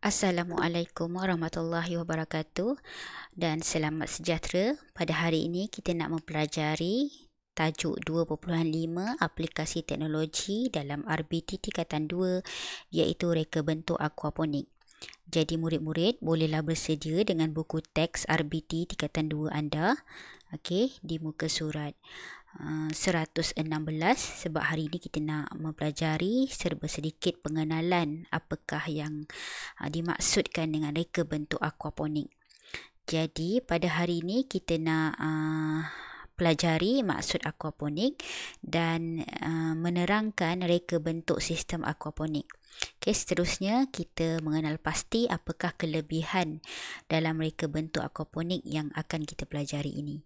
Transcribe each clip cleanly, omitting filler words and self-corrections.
Assalamualaikum warahmatullahi wabarakatuh dan selamat sejahtera. Pada hari ini kita nak mempelajari tajuk 2.5 aplikasi teknologi dalam RBT tingkatan 2 iaitu reka bentuk aquaponik. Jadi murid-murid bolehlah bersedia dengan buku teks RBT tingkatan 2 anda di muka surat 116 sebab hari ini kita nak mempelajari serba sedikit pengenalan apakah yang dimaksudkan dengan reka bentuk aquaponik. Jadi pada hari ini kita nak pelajari maksud aquaponik dan menerangkan reka bentuk sistem aquaponik. Seterusnya kita mengenal pasti apakah kelebihan dalam reka bentuk aquaponik yang akan kita pelajari ini.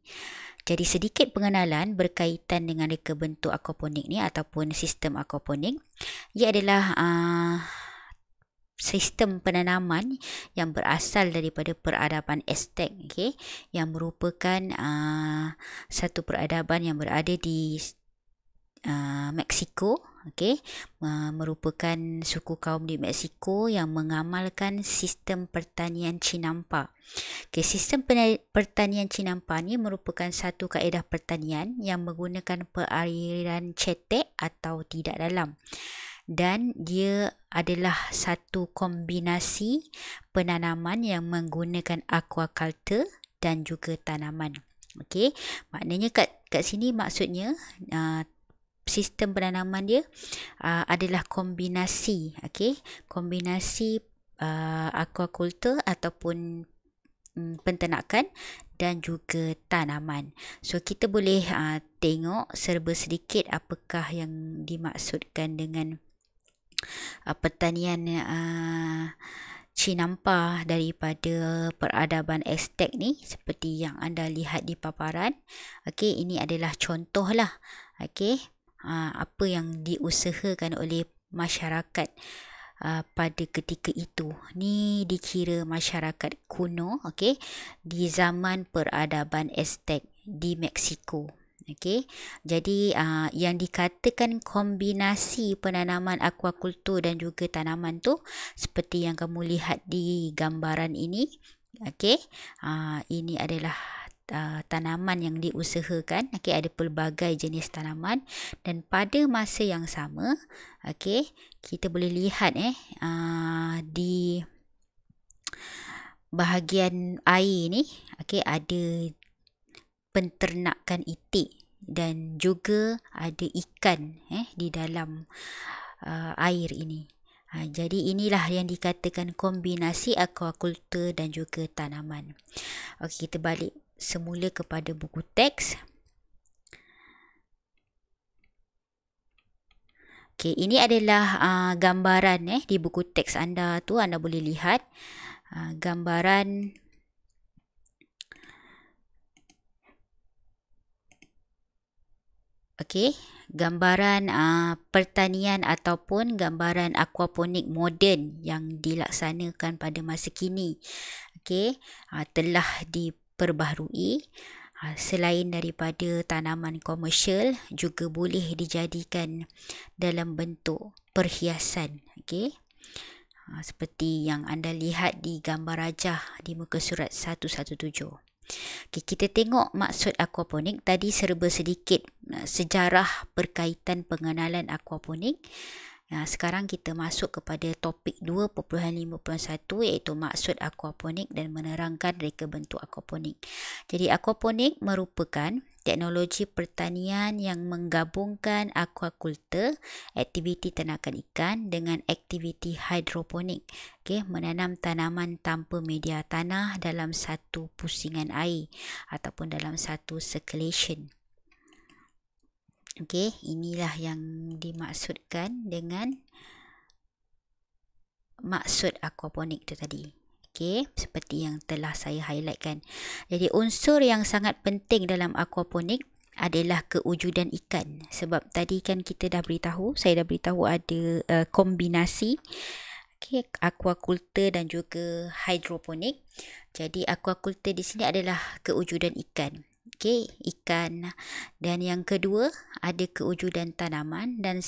Jadi sedikit pengenalan berkaitan dengan reka bentuk aquaponik ni ataupun sistem aquaponik. Ia adalah sistem penanaman yang berasal daripada peradaban Aztec, yang merupakan satu peradaban yang berada di Mexico, merupakan suku kaum di Mexico yang mengamalkan sistem pertanian Cinampa. Sistem pertanian Cinampa ni merupakan satu kaedah pertanian yang menggunakan perairan cetek atau tidak dalam. Dan dia adalah satu kombinasi penanaman yang menggunakan aquaculture dan juga tanaman. Maknanya kat sini maksudnya sistem penanaman dia adalah kombinasi, kombinasi aquaculture ataupun penternakan dan juga tanaman. So kita boleh tengok serba sedikit apakah yang dimaksudkan dengan pertanian Cinampa daripada peradaban Aztec ni, seperti yang anda lihat di paparan. Ini adalah contohlah apa yang diusahakan oleh masyarakat pada ketika itu. Ni dikira masyarakat kuno di zaman peradaban Aztec di Mexico. Jadi yang dikatakan kombinasi penanaman aquaculture dan juga tanaman tu seperti yang kamu lihat di gambaran ini. Ini adalah tanaman yang diusahakan. Ada pelbagai jenis tanaman dan pada masa yang sama kita boleh lihat di bahagian air ni ada penternakan itik dan juga ada ikan di dalam air ini. Jadi inilah yang dikatakan kombinasi aquaculture dan juga tanaman. Kita balik semula kepada buku teks. Ini adalah gambaran di buku teks anda tu, anda boleh lihat gambaran gambaran pertanian ataupun gambaran aquaponik moden yang dilaksanakan pada masa kini. Telah diperbaharui. Selain daripada tanaman komersial, juga boleh dijadikan dalam bentuk perhiasan. Seperti yang anda lihat di gambar rajah di muka surat 117. Kita tengok maksud aquaponik. Tadi serba sedikit sejarah berkaitan pengenalan aquaponik. Sekarang kita masuk kepada topik 2.5.1 iaitu maksud aquaponik dan menerangkan reka bentuk aquaponik. Jadi aquaponik merupakan teknologi pertanian yang menggabungkan aquaculture, aktiviti ternakan ikan dengan aktiviti hidroponik, menanam tanaman tanpa media tanah dalam satu pusingan air ataupun dalam satu circulation. Inilah yang dimaksudkan dengan maksud aquaponik tu tadi. Seperti yang telah saya highlightkan. Jadi unsur yang sangat penting dalam aquaponik adalah kewujudan ikan. Sebab tadi kan kita dah beritahu, saya dah beritahu ada kombinasi aquaculture dan juga hidroponik. Jadi aquaculture di sini adalah kewujudan ikan. Ikan, dan yang kedua ada kewujudan tanaman, dan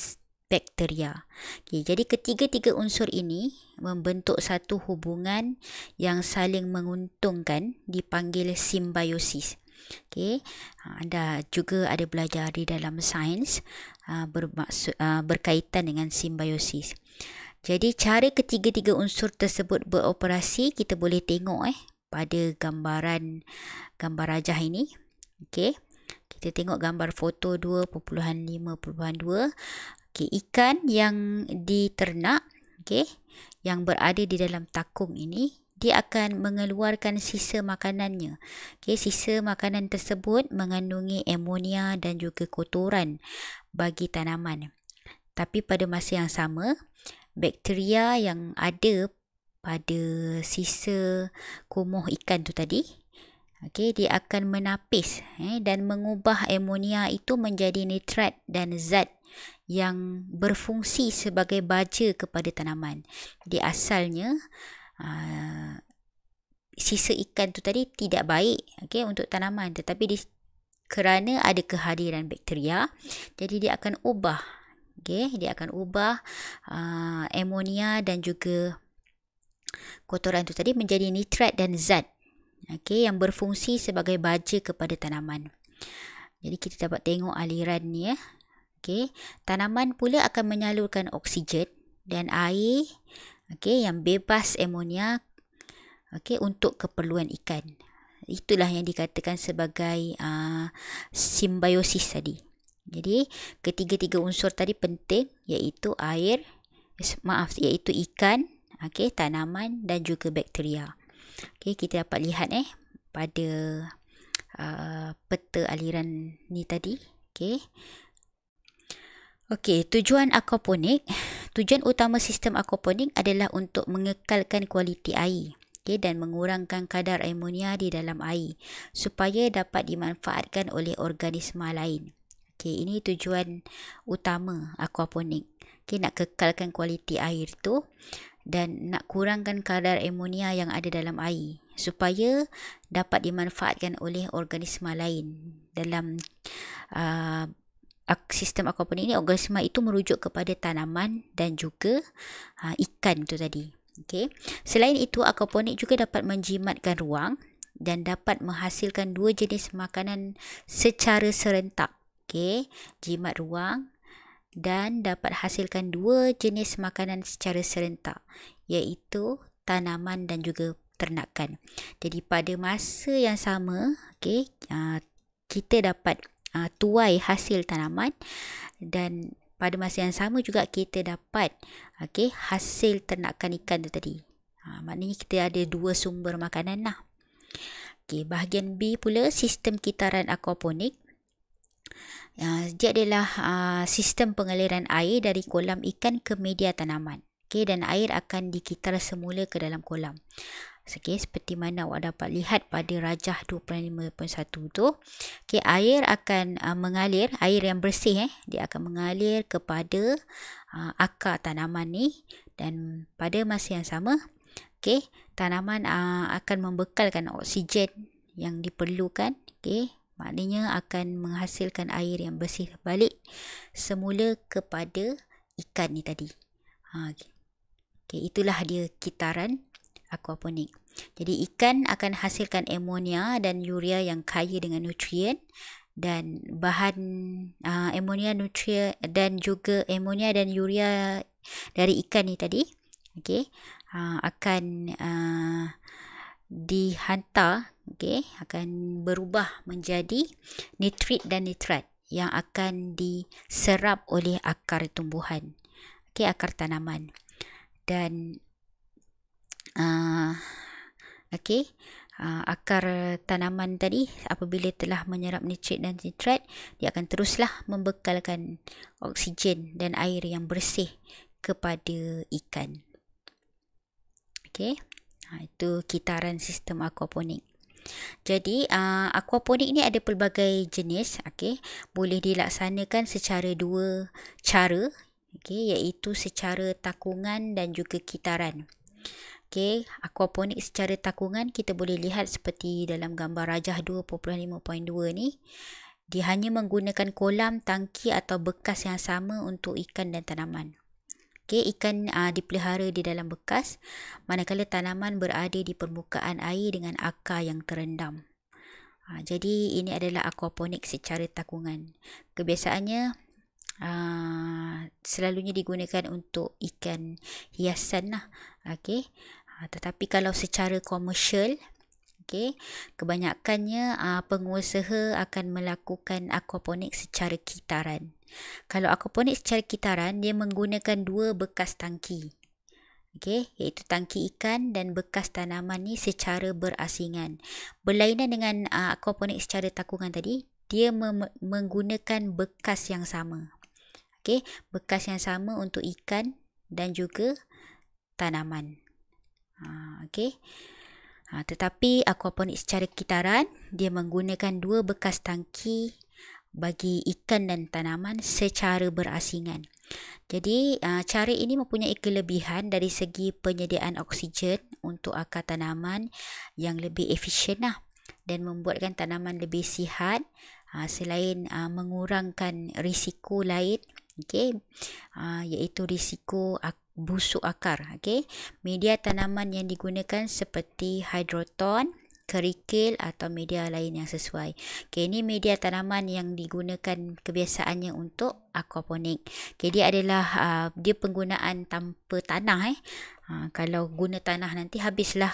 bakteria. Okay, jadi ketiga-tiga unsur ini membentuk satu hubungan yang saling menguntungkan, dipanggil simbiosis. Okay, anda juga ada belajar di dalam sains berkaitan dengan simbiosis. Jadi cara ketiga-tiga unsur tersebut beroperasi kita boleh tengok pada gambar rajah ini. Okey. Kita tengok gambar foto 2.5.2. Okey, ikan yang diternak, okey, yang berada di dalam takung ini, dia akan mengeluarkan sisa makanannya. Okey, sisa makanan tersebut mengandungi amonia dan juga kotoran bagi tanaman. Tapi pada masa yang sama, bakteria yang ada pada sisa kumuh ikan tu tadi, okay, dia akan menapis dan mengubah amonia itu menjadi nitrat dan zat yang berfungsi sebagai baja kepada tanaman. Di asalnya sisa ikan tu tadi tidak baik, okay, untuk tanaman, tetapi kerana ada kehadiran bakteria, jadi dia akan ubah. Okay, dia akan ubah amonia dan juga kotoran itu tadi menjadi nitrat dan zat, okay, yang berfungsi sebagai baja kepada tanaman. Jadi kita dapat tengok aliran ni ya. Okay, tanaman pula akan menyalurkan oksigen dan air, okay, yang bebas amonia, okay, untuk keperluan ikan. Itulah yang dikatakan sebagai simbiosis tadi. Jadi ketiga-tiga unsur tadi penting, iaitu iaitu ikan, okay, tanaman dan juga bakteria. Okay, kita dapat lihat pada peta aliran ni tadi. Okay, tujuan aquaponik, tujuan utama sistem aquaponik adalah untuk mengekalkan kualiti air, okay, dan mengurangkan kadar amonia di dalam air supaya dapat dimanfaatkan oleh organisma lain. Okay, ini tujuan utama aquaponik. Okay, nak kekalkan kualiti air tu dan nak kurangkan kadar amonia yang ada dalam air supaya dapat dimanfaatkan oleh organisma lain. Dalam sistem aquaponik ini, organisma itu merujuk kepada tanaman dan juga ikan tu tadi. Okay. Selain itu, aquaponik juga dapat menjimatkan ruang dan dapat menghasilkan dua jenis makanan secara serentak. Okay, jimat ruang dan dapat hasilkan dua jenis makanan secara serentak, iaitu tanaman dan juga ternakan. Jadi pada masa yang sama, okay, kita dapat tuai hasil tanaman dan pada masa yang sama juga kita dapat hasil ternakan ikan tu tadi. Maknanya kita ada dua sumber makanan lah. Okay, bahagian B pula, sistem kitaran aquaponik. Dia adalah sistem pengaliran air dari kolam ikan ke media tanaman. Okay, dan air akan dikitar semula ke dalam kolam. Okay, seperti mana awak dapat lihat pada rajah 2.5.1 tu. Okay, air akan mengalir, air yang bersih dia akan mengalir kepada akar tanaman ni, dan pada masa yang sama, okay, tanaman akan membekalkan oksigen yang diperlukan. Okay, maknanya akan menghasilkan air yang bersih balik semula kepada ikan ni tadi. Okay, itulah dia kitaran aquaponik. Jadi ikan akan hasilkan amonia dan urea yang kaya dengan nutrien, dan bahan amonia, nutrien dan juga amonia dan urea dari ikan ni tadi, okay, akan dihantar, okay, akan berubah menjadi nitrit dan nitrat yang akan diserap oleh akar tumbuhan, okay, akar tanaman. Dan akar tanaman tadi apabila telah menyerap nitrit dan nitrat, dia akan teruslah membekalkan oksigen dan air yang bersih kepada ikan. Okay, itu kitaran sistem aquaponik. Jadi aquaponik ni ada pelbagai jenis, okay, boleh dilaksanakan secara dua cara, okay, iaitu secara takungan dan juga kitaran. Okay, aquaponik secara takungan kita boleh lihat seperti dalam gambar rajah 2.5.2 ni. Dia hanya menggunakan kolam, tangki atau bekas yang sama untuk ikan dan tanaman. Okey, ikan dipelihara di dalam bekas, manakala tanaman berada di permukaan air dengan akar yang terendam. Jadi ini adalah aquaponik secara takungan. Kebiasaannya selalunya digunakan untuk ikan hiasan lah. Okey. Tetapi kalau secara komersial, kebanyakannya pengusaha akan melakukan aquaponik secara kitaran. Kalau aquaponik secara kitaran, dia menggunakan dua bekas tangki. Iaitu tangki ikan dan bekas tanaman ni secara berasingan. Berlainan dengan aquaponik secara takungan tadi, dia menggunakan bekas yang sama. Bekas yang sama untuk ikan dan juga tanaman. Tetapi aquaponik secara kitaran, dia menggunakan dua bekas tangki bagi ikan dan tanaman secara berasingan. Jadi cara ini mempunyai kelebihan dari segi penyediaan oksigen untuk akar tanaman yang lebih efisien lah, dan membuatkan tanaman lebih sihat, selain mengurangkan risiko lain, iaitu risiko busuk akar. Media tanaman yang digunakan seperti hydroton, kerikil atau media lain yang sesuai. Ini media tanaman yang digunakan kebiasaannya untuk aquaponik. Dia adalah dia penggunaan tanpa tanah. Kalau guna tanah nanti habislah.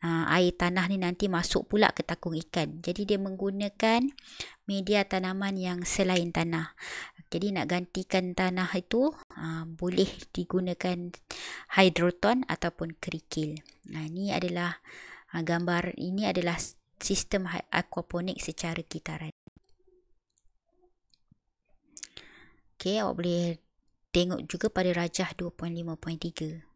Air tanah ni nanti masuk pula ke takung ikan. Jadi dia menggunakan media tanaman yang selain tanah. Jadi nak gantikan tanah itu boleh digunakan hydroton ataupun kerikil. Ini adalah gambar, ini adalah sistem aquaponik secara kitaran. Awak boleh tengok juga pada rajah 2.5.3.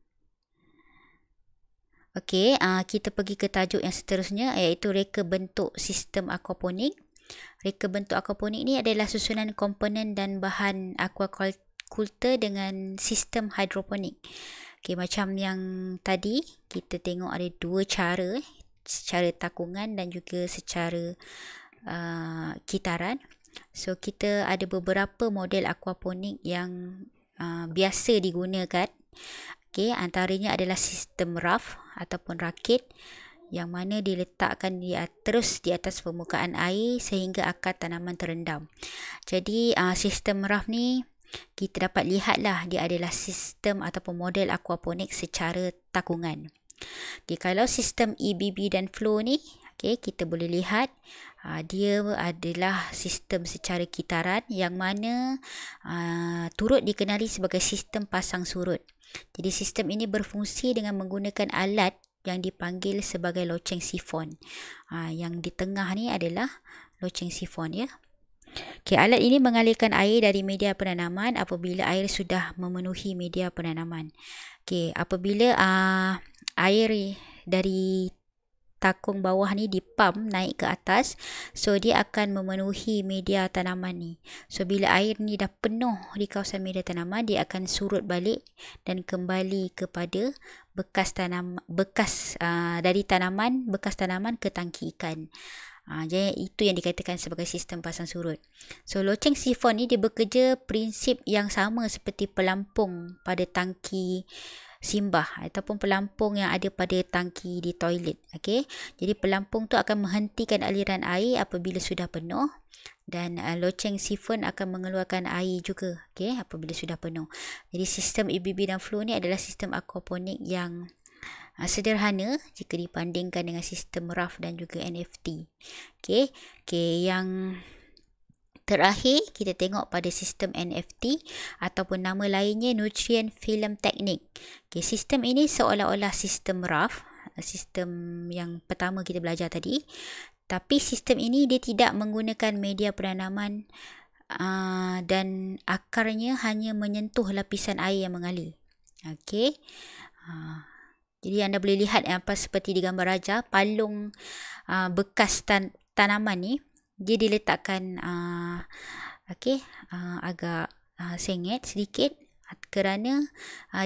Kita pergi ke tajuk yang seterusnya, iaitu reka bentuk sistem aquaponik. Reka bentuk aquaponik ni adalah susunan komponen dan bahan aquaculture dengan sistem hidroponik. Macam yang tadi, kita tengok ada dua cara, secara takungan dan juga secara kitaran. So, kita ada beberapa model aquaponik yang biasa digunakan. Antaranya adalah sistem raft ataupun rakit, yang mana diletakkan terus di atas permukaan air sehingga akar tanaman terendam. Jadi sistem raft ni kita dapat lihatlah dia adalah sistem ataupun model aquaponik secara takungan. Kalau sistem EBB dan flow ni, kita boleh lihat dia adalah sistem secara kitaran yang mana turut dikenali sebagai sistem pasang surut. Jadi sistem ini berfungsi dengan menggunakan alat yang dipanggil sebagai loceng sifon. Yang di tengah ni adalah loceng sifon, ya. Alat ini mengalirkan air dari media penanaman apabila air sudah memenuhi media penanaman. Apabila air dari takung bawah ni dipump naik ke atas, so dia akan memenuhi media tanaman ni. So bila air ni dah penuh di kawasan media tanaman, dia akan surut balik dan kembali kepada bekas dari bekas tanaman ke tangki ikan. Jadi itu yang dikatakan sebagai sistem pasang surut. So loceng sifon ni dia bekerja prinsip yang sama seperti pelampung pada tangki simbah ataupun pelampung yang ada pada tangki di toilet. Jadi pelampung tu akan menghentikan aliran air apabila sudah penuh, dan loceng sifon akan mengeluarkan air juga apabila sudah penuh. Jadi sistem EBB dan flow ni adalah sistem aquaponik yang sederhana jika dibandingkan dengan sistem raft dan juga NFT. Yang terakhir kita tengok pada sistem NFT ataupun nama lainnya nutrient film technique. Sistem ini seolah-olah sistem raft, sistem yang pertama kita belajar tadi, tapi sistem ini dia tidak menggunakan media penanaman dan akarnya hanya menyentuh lapisan air yang mengalir. Jadi anda boleh lihat apa seperti di gambar raja, palung bekas tanaman ni dia diletakkan agak sengit sedikit kerana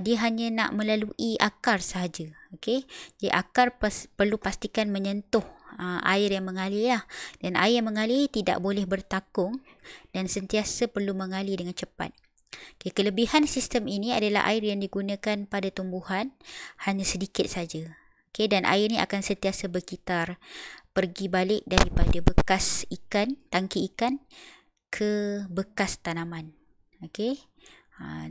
dia hanya nak melalui akar sahaja. Jadi akar perlu pastikan menyentuh air yang mengalir lah. Dan air yang mengalir tidak boleh bertakung dan sentiasa perlu mengalir dengan cepat. Okay, kelebihan sistem ini adalah air yang digunakan pada tumbuhan hanya sedikit saja. Okay, dan air ni akan sentiasa berkitar, pergi balik daripada bekas ikan, tangki ikan ke bekas tanaman. Okay.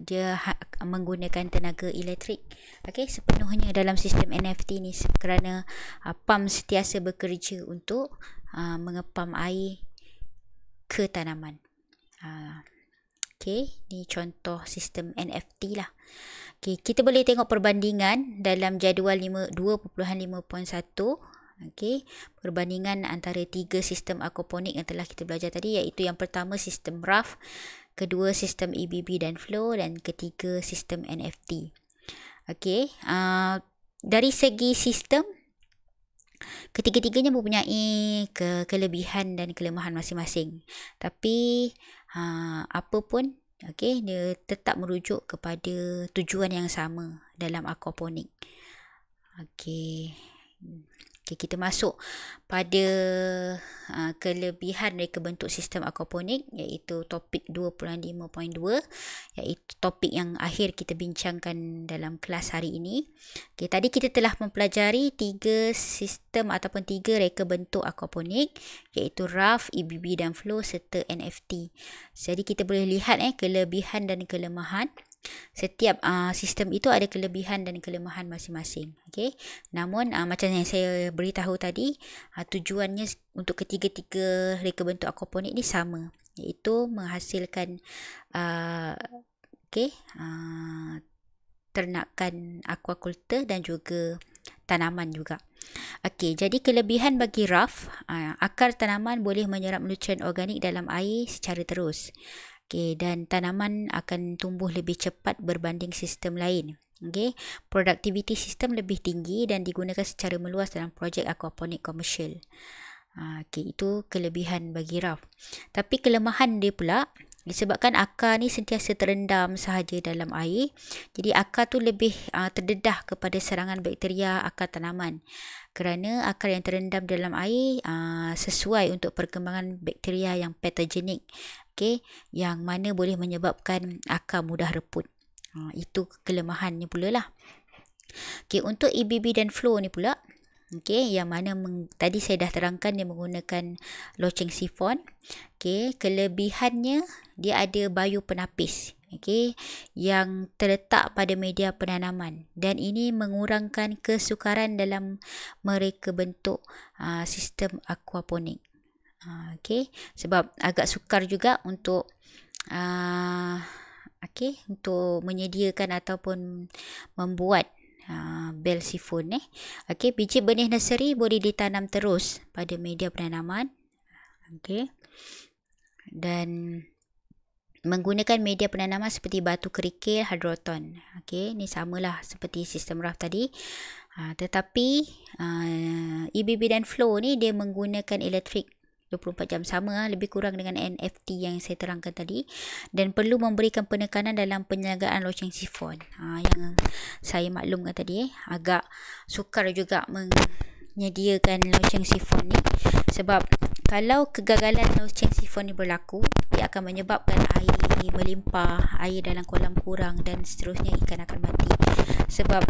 Dia menggunakan tenaga elektrik, sepenuhnya dalam sistem NFT ni, kerana pam sentiasa bekerja untuk mengepam air ke tanaman. Ni contoh sistem NFT lah. Kita boleh tengok perbandingan dalam jadual 2.5.1. Perbandingan antara 3 sistem aquaponik yang telah kita belajar tadi, iaitu yang pertama sistem RAF, kedua sistem EBB dan flow, dan ketiga sistem NFT. Dari segi sistem, ketiga-tiganya mempunyai kelebihan dan kelemahan masing-masing. Tapi apa pun, dia tetap merujuk kepada tujuan yang sama dalam aquaponik. Kita masuk pada kelebihan reka bentuk sistem aquaponik, iaitu topik 2.5.2, iaitu topik yang akhir kita bincangkan dalam kelas hari ini. Tadi kita telah mempelajari 3 sistem ataupun 3 reka bentuk aquaponik, iaitu RAF, EBB dan flow serta NFT. Jadi kita boleh lihat kelebihan dan kelemahan. Setiap sistem itu ada kelebihan dan kelemahan masing-masing. Namun macam yang saya beritahu tadi, tujuannya untuk ketiga-tiga reka bentuk aquaponik ni sama, iaitu menghasilkan ternakan aquaculture dan juga tanaman juga. Jadi kelebihan bagi RAF, akar tanaman boleh menyerap nutrien organik dalam air secara terus. Dan tanaman akan tumbuh lebih cepat berbanding sistem lain. Produktiviti sistem lebih tinggi dan digunakan secara meluas dalam projek aquaponik komersial. Itu kelebihan bagi RAF. Tapi kelemahan dia pula, disebabkan akar ni sentiasa terendam sahaja dalam air, jadi akar tu lebih terdedah kepada serangan bakteria akar tanaman. Kerana akar yang terendam dalam air sesuai untuk perkembangan bakteria yang patogenik, yang mana boleh menyebabkan akar mudah reput. Itu kelemahannya pula lah. Untuk EBB dan flow ni pula, yang mana tadi saya dah terangkan dia menggunakan loceng sifon. Kelebihannya, dia ada biopenapis yang terletak pada media penanaman, dan ini mengurangkan kesukaran dalam mereka bentuk sistem aquaponik. Sebab agak sukar juga untuk untuk menyediakan ataupun membuat bel sifon. Biji benih nursery boleh ditanam terus pada media penanaman. Dan menggunakan media penanaman seperti batu kerikil, hydroton. Ni samalah seperti sistem RAF tadi. Tetapi EBB dan flow ni dia menggunakan elektrik 24 jam, sama lebih kurang dengan NFT yang saya terangkan tadi, dan perlu memberikan penekanan dalam penyelenggaraan loceng sifon. Yang saya maklumkan tadi, agak sukar juga menyediakan loceng sifon ni, sebab kalau kegagalan loceng sifon ni berlaku, dia akan menyebabkan air melimpah, air dalam kolam kurang dan seterusnya, ikan akan mati. Sebab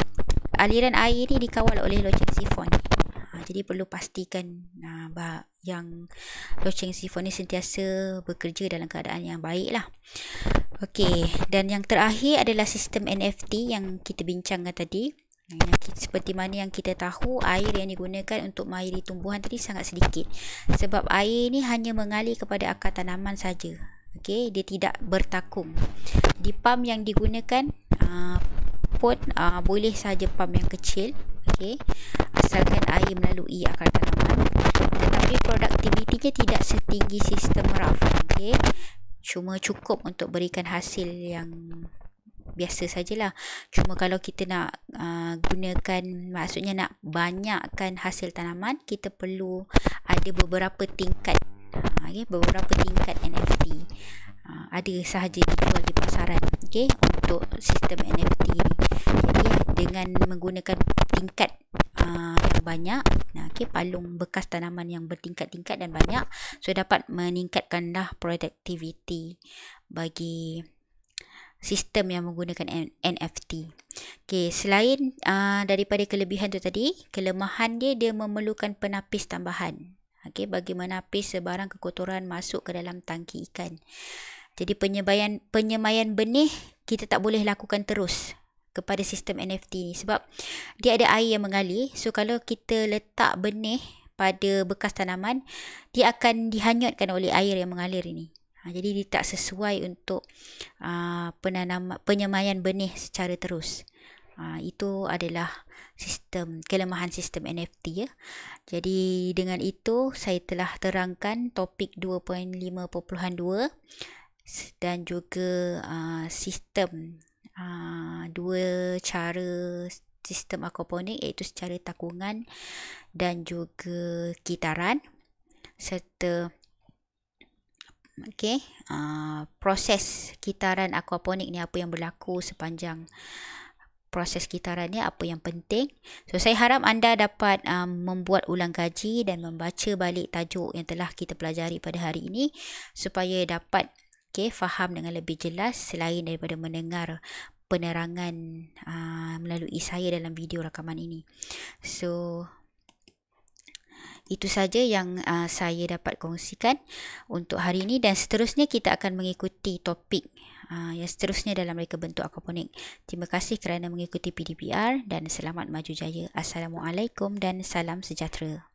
aliran air ni dikawal oleh loceng sifon. Jadi perlu pastikan yang loceng sifon ni sentiasa bekerja dalam keadaan yang baik lah. Dan yang terakhir adalah sistem NFT yang kita bincangkan tadi. Seperti mana yang kita tahu, air yang digunakan untuk mengairi tumbuhan tadi sangat sedikit. Sebab air ni hanya mengalir kepada akar tanaman saja. Dia tidak bertakung. Di pam yang digunakan pun boleh saja pam yang kecil, asalkan air melalui akar tanaman. Tetapi produktivitinya tidak setinggi sistem RAF. Cuma cukup untuk berikan hasil yang biasa sajalah. Cuma kalau kita nak gunakan, maksudnya nak banyakkan hasil tanaman, kita perlu ada beberapa tingkat beberapa tingkat NFT. Ada sahaja dijual di pasaran untuk sistem NFT ni. Jadi dengan menggunakan tingkat yang banyak. Palung bekas tanaman yang bertingkat-tingkat dan banyak, so dapat meningkatkanlah productivity bagi sistem yang menggunakan NFT. Selain daripada kelebihan tu tadi, kelemahan dia memerlukan penapis tambahan. Bagi menapis sebarang kekotoran masuk ke dalam tangki ikan. Jadi penyemaian benih kita tak boleh lakukan terus kepada sistem NFT ni sebab dia ada air yang mengalir. So kalau kita letak benih pada bekas tanaman, dia akan dihanyutkan oleh air yang mengalir ini. Jadi dia tak sesuai untuk penyemaian benih secara terus. Itu adalah kelemahan sistem NFT ya. Jadi dengan itu saya telah terangkan topik 2.5.2 dan juga sistem dua cara sistem aquaponik, iaitu secara takungan dan juga kitaran, serta proses kitaran aquaponik ni, apa yang berlaku sepanjang proses kitaran ni, apa yang penting. So saya harap anda dapat membuat ulang kaji dan membaca balik tajuk yang telah kita pelajari pada hari ini supaya dapat faham dengan lebih jelas selain daripada mendengar penerangan melalui saya dalam video rakaman ini. So itu saja yang saya dapat kongsikan untuk hari ini, dan seterusnya kita akan mengikuti topik yang seterusnya dalam reka bentuk aquaponik. Terima kasih kerana mengikuti PDPR dan selamat maju jaya. Assalamualaikum dan salam sejahtera.